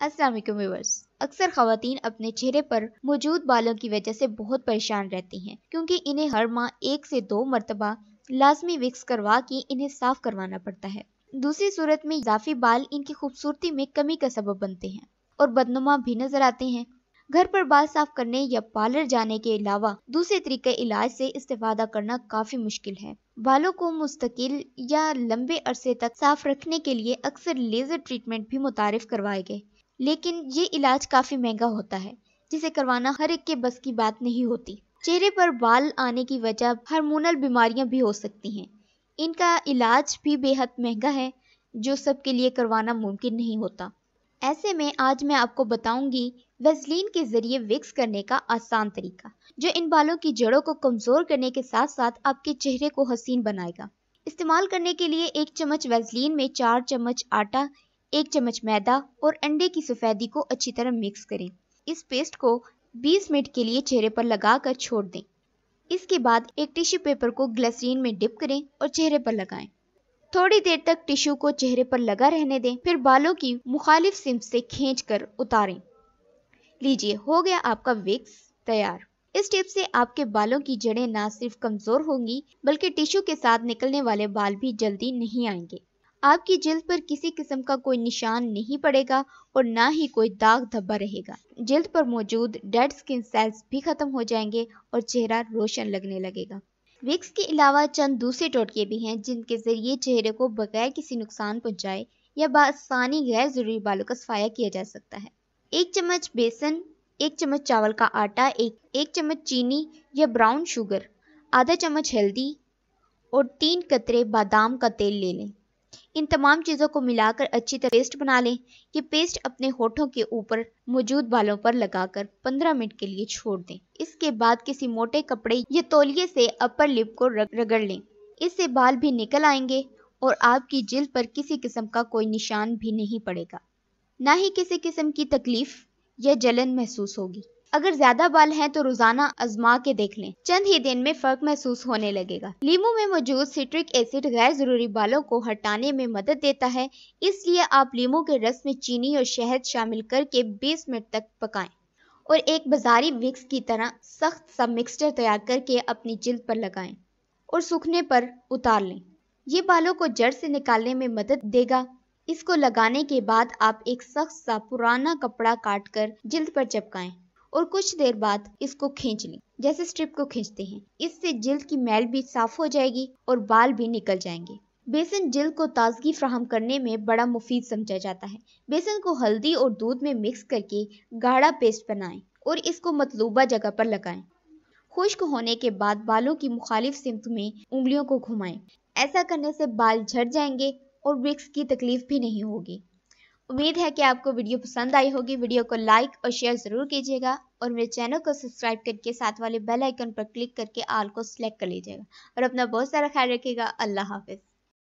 अस्सलाम वालेकुम व्यूअर्स। अक्सर खवातीन अपने चेहरे पर मौजूद बालों की वजह से बहुत परेशान रहती हैं, क्योंकि इन्हें हर माह 1 से 2 मरतबा लाजमी विक्स करवा के इन्हें साफ करवाना पड़ता है। दूसरी सूरत में इजाफी बाल इनकी खूबसूरती में कमी का सबब बनते हैं और बदनुमा भी नजर आते हैं। घर पर बाल साफ करने या पार्लर जाने के अलावा दूसरे तरीके इलाज से इस्तेफादा करना काफी मुश्किल है। बालों को मुस्तकिल या लंबे अरसे तक साफ रखने के लिए अक्सर लेजर ट्रीटमेंट भी मुतारिफ करवाए गए, लेकिन ये इलाज काफी महंगा होता है, जिसे करवाना हर एक के बस की बात नहीं होती। चेहरे पर बाल आने की वजह हार्मोनल बीमारियां भी हो सकती हैं। इनका इलाज भी बेहद महंगा है, जो सबके लिए करवाना मुमकिन नहीं होता। ऐसे में आज मैं आपको बताऊंगी वैसलीन के जरिए विक्स करने का आसान तरीका, जो इन बालों की जड़ों को कमजोर करने के साथ साथ आपके चेहरे को हसीन बनाएगा। इस्तेमाल करने के लिए 1 चम्मच वैसलीन में 4 चम्मच आटा, 1 चम्मच मैदा और अंडे की सफेदी को अच्छी तरह मिक्स करें। इस पेस्ट को 20 मिनट के लिए चेहरे पर लगाकर छोड़ दें। इसके बाद एक टिश्यू पेपर को ग्लिसरीन में डिप करें और चेहरे पर लगाएं। थोड़ी देर तक टिश्यू को चेहरे पर लगा रहने दें, फिर बालों की मुखालिफ सिम्त से खींचकर उतारें। लीजिए, हो गया आपका विक्स तैयार। इस टिप से आपके बालों की जड़ें ना सिर्फ कमजोर होंगी, बल्कि टिश्यू के साथ निकलने वाले बाल भी जल्दी नहीं आएंगे। आपकी जिल्द पर किसी किस्म का कोई निशान नहीं पड़ेगा और ना ही कोई दाग धब्बा रहेगा। जिल्द पर मौजूद डेड स्किन सेल्स भी खत्म हो जाएंगे और चेहरा रोशन लगने लगेगा। विक्स के अलावा चंद दूसरे टोटके भी हैं, जिनके जरिए चेहरे को बगैर किसी नुकसान पहुंचाए या बआसानी गैर जरूरी बालों का सफाया किया जा सकता है। 1 चम्मच बेसन, 1 चम्मच चावल का आटा, 1 चम्मच चीनी या ब्राउन शुगर, आधा चम्मच हल्दी और 3 कतरे बादाम का तेल ले लें। इन तमाम चीज़ों को मिलाकर अच्छी तरह पेस्ट बना लें। ये पेस्ट अपने होठों के ऊपर मौजूद बालों पर लगाकर 15 मिनट के लिए छोड़ दें। इसके बाद किसी मोटे कपड़े या तौलिए से अपर लिप को रगड़ लें। इससे बाल भी निकल आएंगे और आपकी जिल्द पर किसी किस्म का कोई निशान भी नहीं पड़ेगा, ना ही किसी किस्म की तकलीफ या जलन महसूस होगी। अगर ज्यादा बाल हैं तो रोजाना आजमा के देख लें, चंद ही दिन में फर्क महसूस होने लगेगा। लीमू में मौजूद सिट्रिक एसिड गैर जरूरी बालों को हटाने में मदद देता है, इसलिए आप लीमू के रस में चीनी और शहद शामिल करके 20 मिनट तक पकाएं और एक बाजारी विक्स की तरह सख्त सा मिक्सचर तैयार करके अपनी जिल्द पर लगाएं और सूखने पर उतार लें। ये बालों को जड़ से निकालने में मदद देगा। इसको लगाने के बाद आप एक सख्त सा पुराना कपड़ा काट कर जिल्द पर चिपकाएं और कुछ देर बाद इसको खींच लें, जैसे स्ट्रिप को खींचते हैं। इससे जिल्द की मैल भी साफ हो जाएगी और बाल भी निकल जाएंगे। बेसन जिल्द को ताजगी फराहम करने में बड़ा मुफीद समझा जाता है। बेसन को हल्दी और दूध में मिक्स करके गाढ़ा पेस्ट बनाएं और इसको मतलूबा जगह पर लगाएं। खुश्क होने के बाद बालों की मुखालिफ सिम्त में उंगलियों को घुमाएं। ऐसा करने से बाल झड़ जाएंगे और विक्स की तकलीफ भी नहीं होगी। उम्मीद है कि आपको वीडियो पसंद आई होगी। वीडियो को लाइक और शेयर जरूर कीजिएगा और मेरे चैनल को सब्सक्राइब करके साथ वाले बेल आइकन पर क्लिक करके ऑल को सिलेक्ट कर लीजिएगा और अपना बहुत सारा ख्याल रखिएगा। अल्लाह हाफिज।